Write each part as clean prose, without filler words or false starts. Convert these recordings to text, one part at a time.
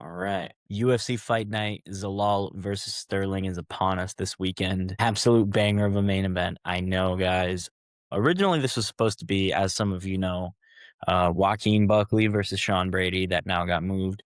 All right. UFC Fight Night, Zalal versus Sterling is upon us this weekend. Absolute banger of a main event. I know, guys. Originally, this was supposed to be, as some of you know, Joaquin Buckley versus Sean Brady. That now got moved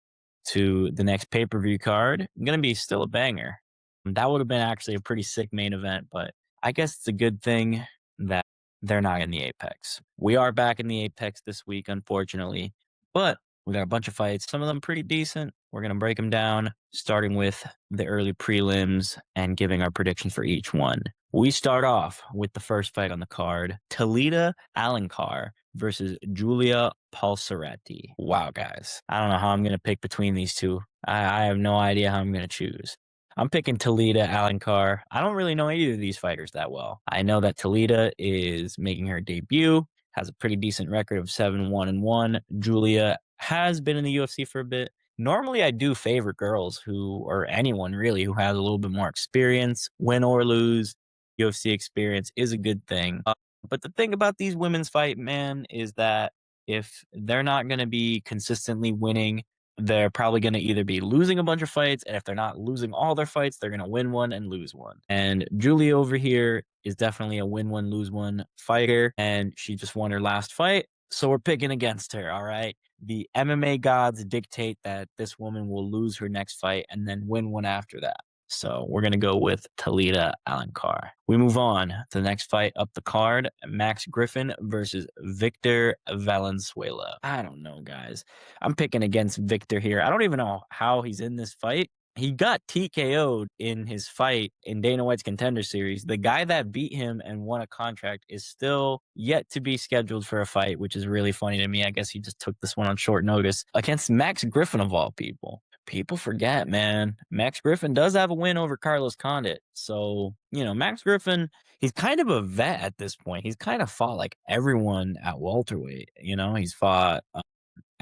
to the next pay-per-view card. Going to be still a banger. That would have been actually a pretty sick main event, but I guess it's a good thing that they're not in the Apex. We are back in the Apex this week, unfortunately, but we got a bunch of fights, some of them pretty decent. We're going to break them down, starting with the early prelims and giving our predictions for each one. We start off with the first fight on the card, Talita Alencar versus Julia Pulsaretti. Wow, guys. I don't know how I'm going to pick between these two. I have no idea how I'm going to choose. I'm picking Talita Alencar. I don't really know either of these fighters that well. I know that Talita is making her debut, has a pretty decent record of 7-1-1. Julia has been in the UFC for a bit. Normally, I do favor girls who, or anyone really, who has a little bit more experience. Win or lose, UFC experience is a good thing. But the thing about these women's fight, man, is that if they're not going to be consistently winning, they're probably going to either be losing a bunch of fights, and if they're not losing all their fights, they're going to win one and lose one. And Julie over here is definitely a win one, lose one fighter, and she just won her last fight, so we're picking against her, all right? The MMA gods dictate that this woman will lose her next fight and then win one after that. So we're going to go with Talita Alencar. We move on to the next fight up the card, Max Griffin versus Victor Valenzuela. I don't know, guys. I'm picking against Victor here. I don't even know how he's in this fight. He got TKO'd in his fight in Dana White's Contender Series. The guy that beat him and won a contract is still yet to be scheduled for a fight, which is really funny to me. I guess he just took this one on short notice against Max Griffin, of all people. People forget, man. Max Griffin does have a win over Carlos Condit. So, Max Griffin, he's kind of a vet at this point. He's kind of fought like everyone at welterweight. He's fought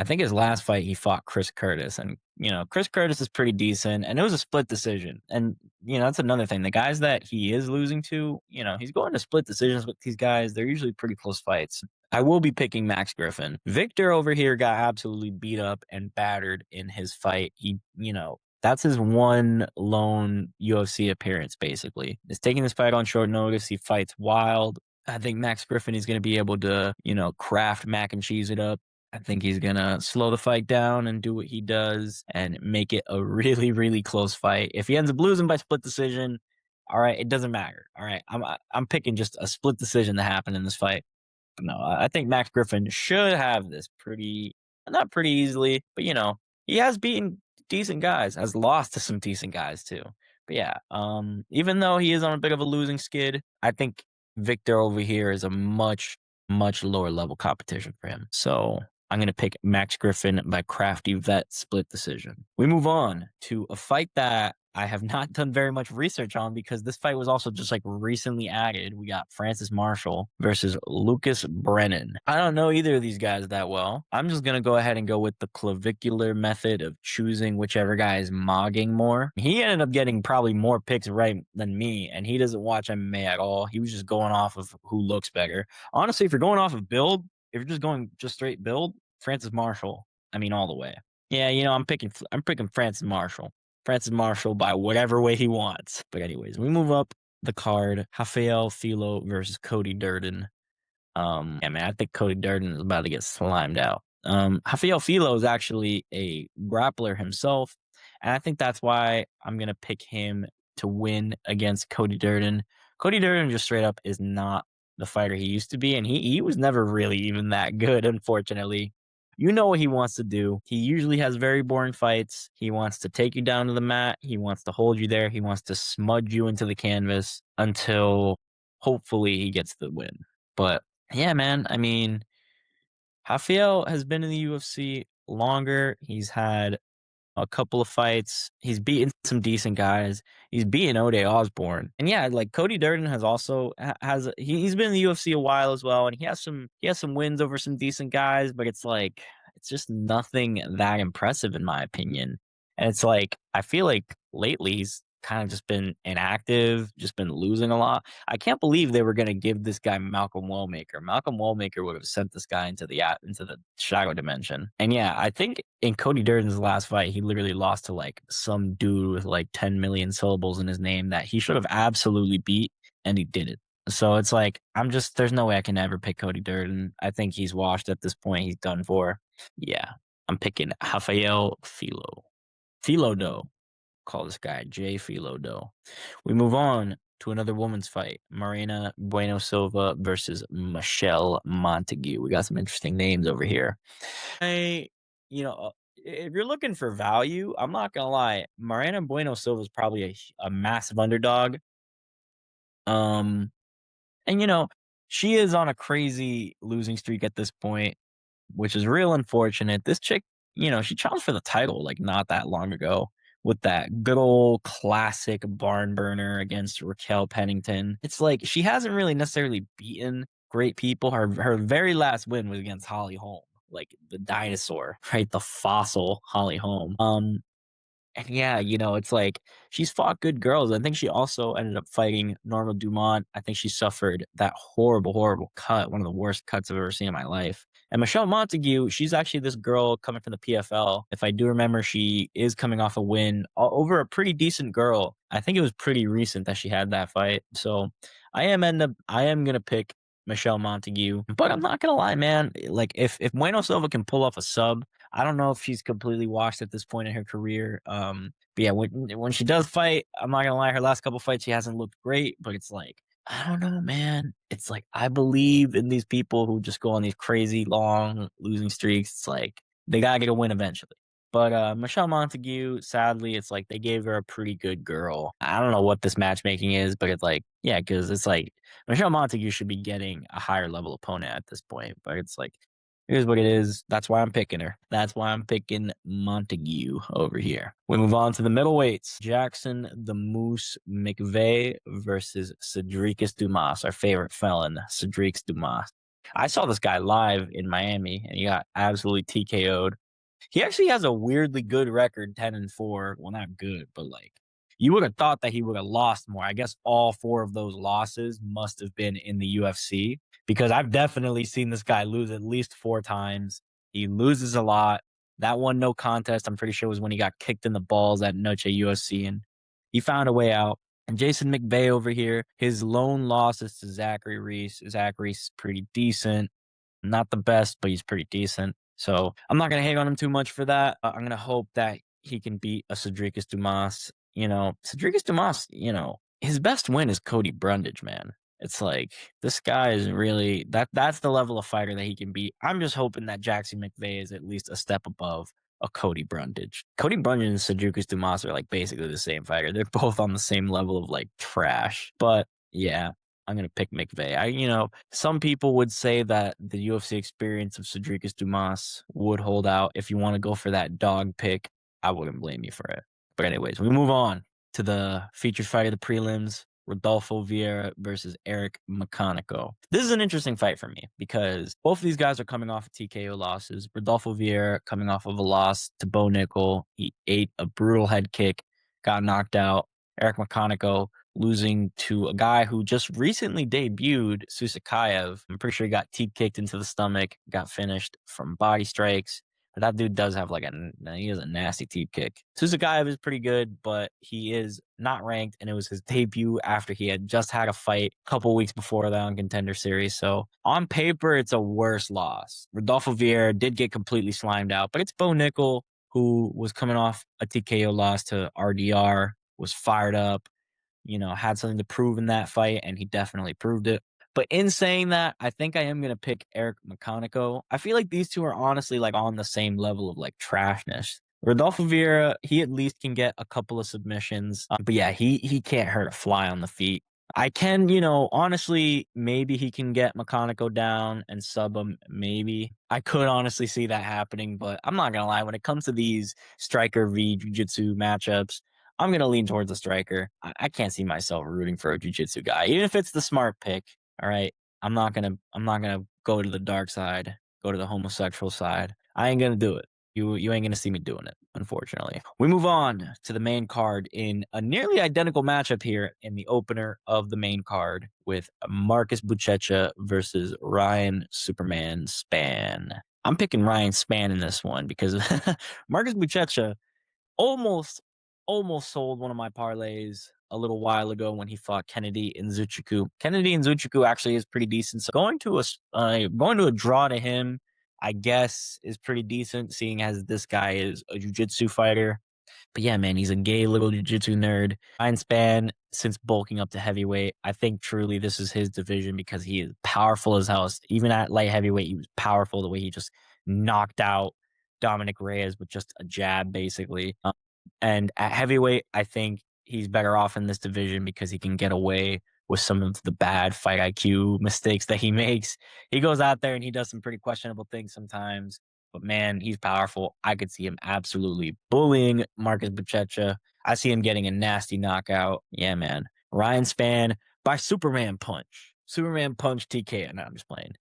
I think his last fight he fought Chris Curtis, and Chris Curtis is pretty decent, and it was a split decision. And that's another thing. The guys that he is losing to, he's going to split decisions with these guys. They're usually pretty close fights. I will be picking Max Griffin. Victor over here got absolutely beat up and battered in his fight. He, that's his one lone UFC appearance, basically. He's taking this fight on short notice. He fights wild. I think Max Griffin is going to be able to, craft mac and cheese it up. I think he's going to slow the fight down and do what he does and make it a really, really close fight. If he ends up losing by split decision, all right, it doesn't matter. All right, I'm picking just a split decision to happen in this fight. No, I think Max Griffin should have this not pretty easily, but he has beaten decent guys, has lost to some decent guys too. But yeah, even though he is on a bit of a losing skid, I think Victor over here is a much, much lower level competition for him. So I'm going to pick Max Griffin by crafty vet split decision. We move on to a fight that I have not done very much research on because this fight was also just like recently added. We got Francis Marshall versus Lucas Brennan. I don't know either of these guys that well. I'm just going to go ahead and go with the clavicular method of choosing whichever guy is mogging more. He ended up getting probably more picks right than me, and he doesn't watch MMA at all. He was just going off of who looks better. Honestly, if you're going off of build, if you're just going just straight build, Francis Marshall, all the way. Yeah, I'm picking Francis Marshall. Francis Marshall by whatever way he wants. But anyways, we move up the card. Rafael Filo versus Cody Durden. I think Cody Durden is about to get slimed out. Rafael Filo is actually a grappler himself, and I think that's why I'm going to pick him to win against Cody Durden. Cody Durden just straight up is not the fighter he used to be, and he was never really even that good, unfortunately. You know what he wants to do. He usually has very boring fights. He wants to take you down to the mat. He wants to hold you there. He wants to smudge you into the canvas until hopefully he gets the win. But yeah, man, Rafael has been in the UFC longer. He's had a couple of fights. He's beaten some decent guys. He's beaten Ode Osborne. And yeah, like Cody Durden has also he's been in the UFC a while as well, and he has some wins over some decent guys, but it's just nothing that impressive in my opinion. And it's like I feel like lately he's kind of just been inactive, just been losing a lot. I can't believe they were going to give this guy Malcolm Wallmaker. Malcolm Wallmaker would have sent this guy into the shadow dimension. And yeah, I think in Cody Durden's last fight, he literally lost to like some dude with like 10 million syllables in his name that he should have absolutely beat, and he did it. So it's like there's no way I can ever pick Cody Durden. I think he's washed at this point. He's done for. Yeah, I'm picking Rafael Filodo. Call this guy J Filodo. We move on to another women's fight. Marina Bueno Silva versus Michelle Montague. We got some interesting names over here. If you're looking for value, I'm not gonna lie. Marina Bueno Silva is probably a massive underdog. And she is on a crazy losing streak at this point, which is real unfortunate. This chick, she challenged for the title like not that long ago with that good old classic barn burner against Raquel Pennington. It's like she hasn't really necessarily beaten great people. Her very last win was against Holly Holm, like the dinosaur, right? The fossil Holly Holm. And yeah, it's like she's fought good girls. I think she also ended up fighting Norma Dumont. I think she suffered that horrible, horrible cut, one of the worst cuts I've ever seen in my life. And Michelle Montague, she's actually this girl coming from the PFL. If I do remember, she is coming off a win over a pretty decent girl. I think it was pretty recent that she had that fight. So I am gonna pick Michelle Montague, but I'm not gonna lie, man. Like if Bueno Silva can pull off a sub, I don't know if she's completely washed at this point in her career. But yeah, when she does fight, I'm not gonna lie, her last couple fights she hasn't looked great, but it's like I don't know, man. It's like I believe in these people who just go on these crazy long losing streaks. It's like they gotta get a win eventually. But Michelle Montague, sadly, it's like they gave her a pretty good girl. I don't know what this matchmaking is, but it's like, yeah, because it's like Michelle Montague should be getting a higher level opponent at this point. But it's like, here's what it is. That's why I'm picking her. That's why I'm picking Montague over here. We move on to the middleweights. Jackson the Moose McVeigh versus Cedricus Dumas, our favorite felon, Cedricus Dumas. I saw this guy live in Miami, and he got absolutely TKO'd. He actually has a weirdly good record, 10-4. Well, not good, but like you would have thought that he would have lost more. I guess all four of those losses must have been in the UFC because I've definitely seen this guy lose at least 4 times. He loses a lot. That one no contest, I'm pretty sure, was when he got kicked in the balls at Noche UFC, and he found a way out. And Jason McVeigh over here, his lone loss is to Zachary Reese. Zachary Reese is pretty decent. Not the best, but he's pretty decent. So I'm not going to hate on him too much for that. I'm going to hope that he can beat a Cedricus Dumas. Cedricus Dumas, his best win is Cody Brundage, man. It's like this guy is really that's the level of fighter that he can beat. I'm just hoping that Jackson McVeigh is at least a step above a Cody Brundage. Cody Brundage and Cedricus Dumas are like basically the same fighter. They're both on the same level of like trash. But yeah, I'm gonna pick McVeigh. Some people would say that the UFC experience of Cedricus Dumas would hold out. If you want to go for that dog pick, I wouldn't blame you for it. But anyways, we move on to the featured fight of the prelims. Rodolfo Vieira versus Eric McConico. This is an interesting fight for me because both of these guys are coming off of TKO losses. Rodolfo Vieira coming off of a loss to Bo Nickel. He ate a brutal head kick, got knocked out. Eric McConico losing to a guy who just recently debuted, Susakayev. I'm pretty sure he got teeth kicked into the stomach, got finished from body strikes. But that dude does have he has a nasty teeth kick. Susakayev is pretty good, but he is not ranked, and it was his debut after he had just had a fight a couple weeks before that on Contender Series. So on paper, it's a worse loss. Rodolfo Vieira did get completely slimed out, but it's Bo Nickel, who was coming off a TKO loss to RDR, was fired up, had something to prove in that fight, and he definitely proved it. But in saying that, I think I am going to pick Eric McConico. I feel like these two are honestly like on the same level of like trashness. Rodolfo Vieira, he at least can get a couple of submissions. But yeah, he can't hurt a fly on the feet. I can, honestly, maybe he can get McConico down and sub him. Maybe I could honestly see that happening, but I'm not going to lie. When it comes to these striker v jiu-jitsu matchups, I'm going to lean towards the striker. I can't see myself rooting for a jiu-jitsu guy, even if it's the smart pick. All right. I'm not gonna go to the dark side, go to the homosexual side. I ain't gonna do it. You ain't gonna see me doing it. unfortunately. We move on to the main card in a nearly identical matchup here in the opener of the main card with Marcus Buchecha versus Ryan Superman Spann. I'm picking Ryan Spann in this one because Marcus Buchecha almost sold one of my parlays a little while ago when he fought Kennedy Nzechukwu. Kennedy Nzechukwu actually is pretty decent. So going to a draw to him, I guess, is pretty decent, seeing as this guy is a jiu-jitsu fighter. But yeah, man, he's a gay little jiu-jitsu nerd. Ryan Spann, since bulking up to heavyweight, I think truly this is his division because he is powerful as hell. Even at light heavyweight, he was powerful the way he just knocked out Dominic Reyes with just a jab, basically. And at heavyweight, I think he's better off in this division because he can get away with some of the bad fight IQ mistakes that he makes. He goes out there and he does some pretty questionable things sometimes. But man, he's powerful. I could see him absolutely bullying Marcus Buchecha. I see him getting a nasty knockout. Yeah, man. Ryan Spann by Superman punch. Superman punch TK. No, I'm just playing.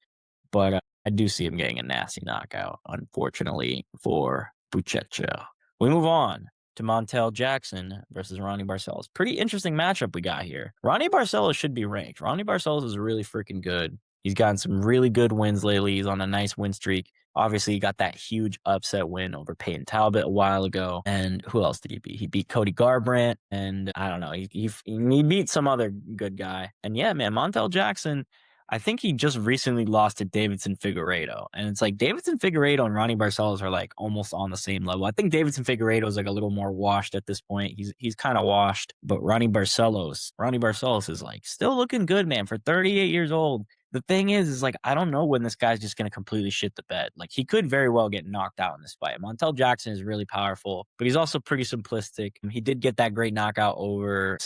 But I do see him getting a nasty knockout, unfortunately, for Buchecha. We move on to Montel Jackson versus Ronnie Barcelos. Pretty interesting matchup we got here. Ronnie Barcelos should be ranked. Ronnie Barcelos is really freaking good. He's gotten some really good wins lately. He's on a nice win streak. Obviously, he got that huge upset win over Peyton Talbot a while ago. And who else did he beat? He beat Cody Garbrandt. And I don't know. He beat some other good guy. And yeah, man, Montel Jackson, I think he just recently lost to Davidson Figueiredo. And it's like Davidson Figueiredo and Ronnie Barcelos are like almost on the same level. I think Davidson Figueiredo is like a little more washed at this point. He's kind of washed, but Ronnie Barcelos is like still looking good, man, for 38 years old. The thing is like, I don't know when this guy's just going to completely shit the bed. Like, he could very well get knocked out in this fight. Montel Jackson is really powerful, but he's also pretty simplistic. He did get that great knockout over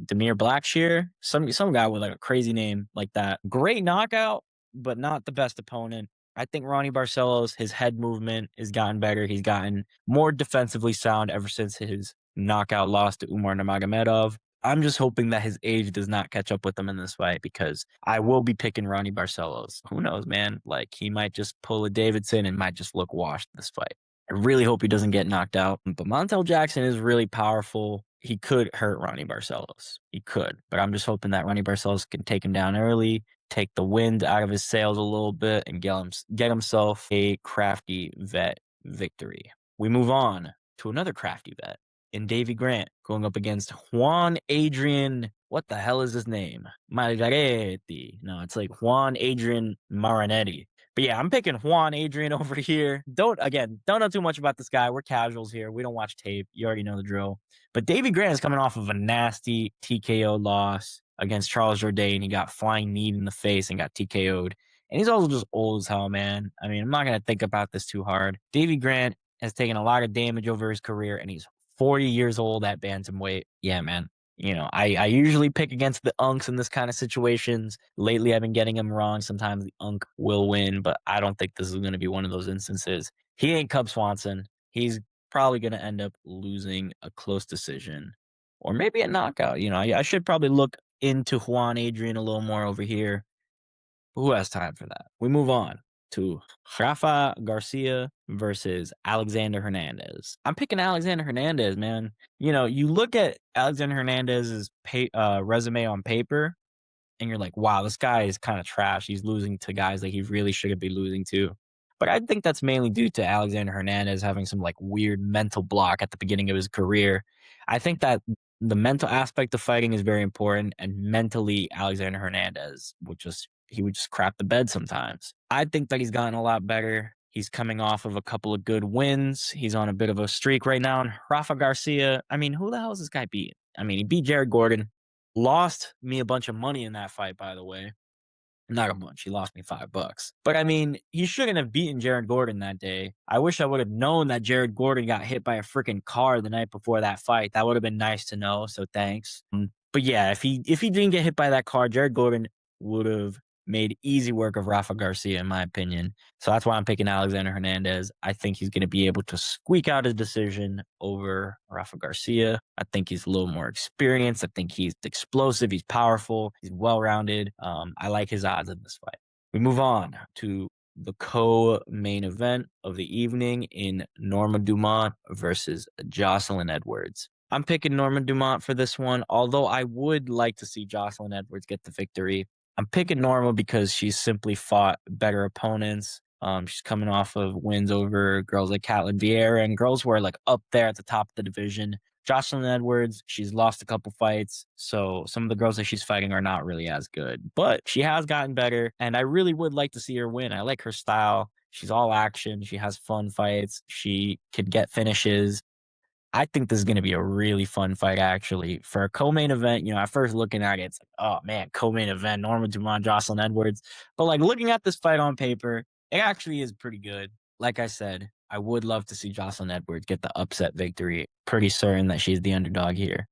Demir Blackshear, some guy with like a crazy name like that. Great knockout, but not the best opponent. I think Ronnie Barcelos, his head movement has gotten better. He's gotten more defensively sound ever since his knockout loss to Umar Nurmagomedov. I'm just hoping that his age does not catch up with him in this fight because I will be picking Ronnie Barcelos. Who knows, man? Like, he might just pull a Davidson and might just look washed in this fight. I really hope he doesn't get knocked out. But Montel Jackson is really powerful. He could hurt Ronnie Barcelos. He could. But I'm just hoping that Ronnie Barcelos can take him down early, take the wind out of his sails a little bit, and get himself a crafty vet victory. We move on to another crafty vet in Davey Grant going up against Juan Adrian. What the hell is his name? Margaretti. No, it's like Juan Adrian Marinetti. But yeah, I'm picking Juan Adrian over here. Don't know too much about this guy. We're casuals here. We don't watch tape. You already know the drill. But Davey Grant is coming off of a nasty TKO loss against Charles Jourdain. He got flying knee in the face and got TKO'd. And he's also just old as hell, man. I mean, I'm not going to think about this too hard. Davey Grant has taken a lot of damage over his career, and he's 40 years old at bantamweight. Yeah, man. You know, I usually pick against the unks in this kind of situations. Lately, I've been getting them wrong. Sometimes the unk will win, but I don't think this is going to be one of those instances. He ain't Cub Swanson. He's probably going to end up losing a close decision or maybe a knockout. You know, I should probably look into Juan Adrian a little more over here. But who has time for that? We move on to Rafa Garcia versus Alexander Hernandez. I'm picking Alexander Hernandez, man. You know, you look at Alexander Hernandez's resume on paper, and you're like, wow, this guy is kind of trash. He's losing to guys that he really shouldn't be losing to. But I think that's mainly due to Alexander Hernandez having some like weird mental block at the beginning of his career. I think that the mental aspect of fighting is very important, and mentally, Alexander Hernandez would just crap the bed sometimes. I think that he's gotten a lot better. He's coming off of a couple of good wins. He's on a bit of a streak right now. And Rafa Garcia, I mean, who the hell is this guy beating? I mean, he beat Jared Gordon, lost me a bunch of money in that fight, by the way. Not a bunch. He lost me $5. But I mean, he shouldn't have beaten Jared Gordon that day. I wish I would have known that Jared Gordon got hit by a freaking car the night before that fight. That would have been nice to know. So thanks. But yeah, if he didn't get hit by that car, Jared Gordon would have made easy work of Rafa Garcia, in my opinion. So that's why I'm picking Alexander Hernandez. I think he's going to be able to squeak out a decision over Rafa Garcia. I think he's a little more experienced. I think he's explosive. He's powerful. He's well-rounded. I like his odds in this fight. We move on to the co-main event of the evening in Norma Dumont versus Joselyne Edwards. I'm picking Norma Dumont for this one, although I would like to see Joselyne Edwards get the victory. I'm picking Norma because she's simply fought better opponents. She's coming off of wins over girls like Vieira and girls who are like up there at the top of the division. Joselyne Edwards, she's lost a couple fights, so some of the girls that she's fighting are not really as good. But she has gotten better, and I really would like to see her win. I like her style. She's all action. She has fun fights. She could get finishes. I think this is going to be a really fun fight, actually. For a co-main event, at first looking at it, it's like, oh, man, co-main event, Norma Dumont, Joselyne Edwards. But, looking at this fight on paper, it actually is pretty good. Like I said, I would love to see Joselyne Edwards get the upset victory. Pretty certain that she's the underdog here.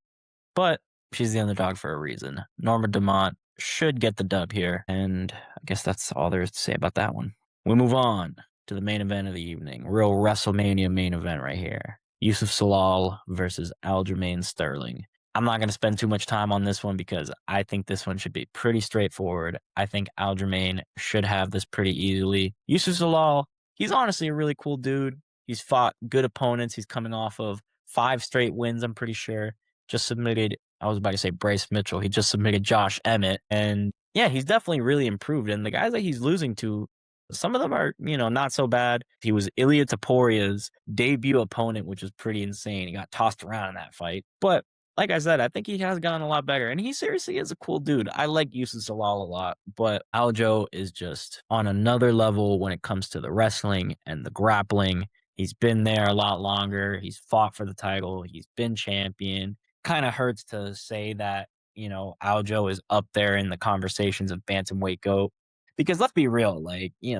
But she's the underdog for a reason. Norma Dumont should get the dub here. And I guess that's all there is to say about that one. We move on to the main event of the evening. Real WrestleMania main event right here. Youssef Zalal versus Aljamain Sterling. I'm not going to spend too much time on this one because I think this one should be pretty straightforward. I think Aljamain should have this pretty easily. Youssef Zalal, he's honestly a really cool dude. He's fought good opponents. He's coming off of 5 straight wins, I'm pretty sure. Just submitted, I was about to say Bryce Mitchell. He just submitted Josh Emmett. And yeah, he's definitely really improved. And the guys that he's losing to, some of them are, not so bad. He was Ilia Toporia's debut opponent, which was pretty insane. He got tossed around in that fight. But like I said, I think he has gotten a lot better. And he seriously is a cool dude. I like Youssef Zalal a lot. But Aljo is just on another level when it comes to the wrestling and the grappling. He's been there a lot longer. He's fought for the title. He's been champion. Kind of hurts to say that, Aljo is up there in the conversations of bantamweight GOAT. Because let's be real,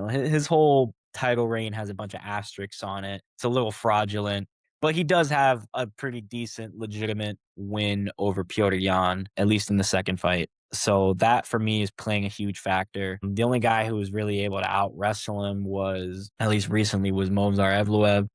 his whole title reign has a bunch of asterisks on it. It's a little fraudulent, but he does have a pretty decent, legitimate win over Petr Yan, at least in the second fight. So that, for me, is playing a huge factor. The only guy who was really able to out-wrestle him was, at least recently, was Movsar Evloev,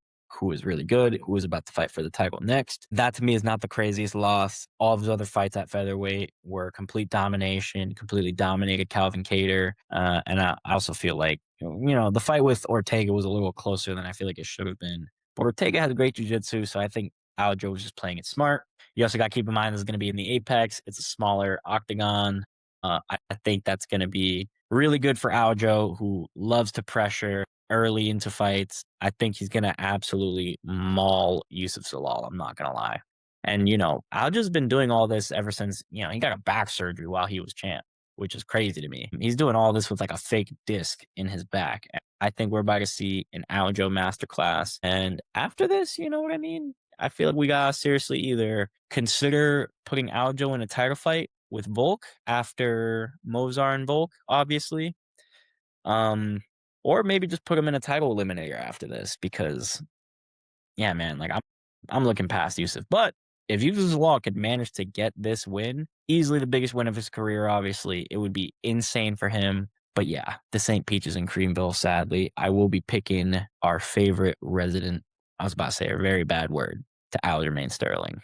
who is really good, who is about to fight for the title next. That, to me, is not the craziest loss. All of his other fights at featherweight were complete domination, completely dominated Calvin Kattar. And I also feel like, the fight with Ortega was a little closer than I feel like it should have been. But Ortega has great jiu-jitsu, so I think Aljo was just playing it smart. You also got to keep in mind this is going to be in the Apex. It's a smaller octagon. I think that's going to be really good for Aljo, who loves to pressure early into fights. I think he's going to absolutely maul Youssef Zalal. I'm not going to lie. And, Aljo's been doing all this ever since, he got a back surgery while he was champ, which is crazy to me. He's doing all this with a fake disc in his back. I think we're about to see an Aljo masterclass. And after this, you know what I mean? I feel like we got to seriously either consider putting Aljo in a title fight with Volk after Movsar and Volk, obviously. Or maybe just put him in a title eliminator after this because, yeah, man, I'm looking past Youssef. But if Youssef Zalal could manage to get this win, easily the biggest win of his career, obviously, it would be insane for him. But yeah, this ain't peaches and creamville, sadly. I will be picking our favorite resident, I was about to say a very bad word, to Aljamain Sterling.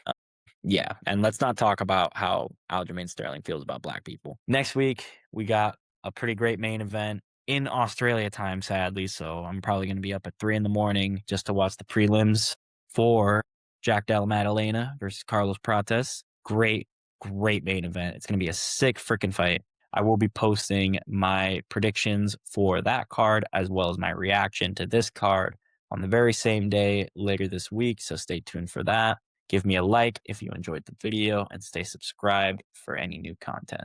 Yeah, and let's not talk about how Aljamain Sterling feels about black people. Next week, we got a pretty great main event in Australia time, sadly. So I'm probably going to be up at 3 a.m. just to watch the prelims for Jack Della Maddalena versus Carlos Prates. Great main event. It's going to be a sick freaking fight. I will be posting my predictions for that card as well as my reaction to this card on the very same day later this week. So stay tuned for that. Give me a like if you enjoyed the video and stay subscribed for any new content.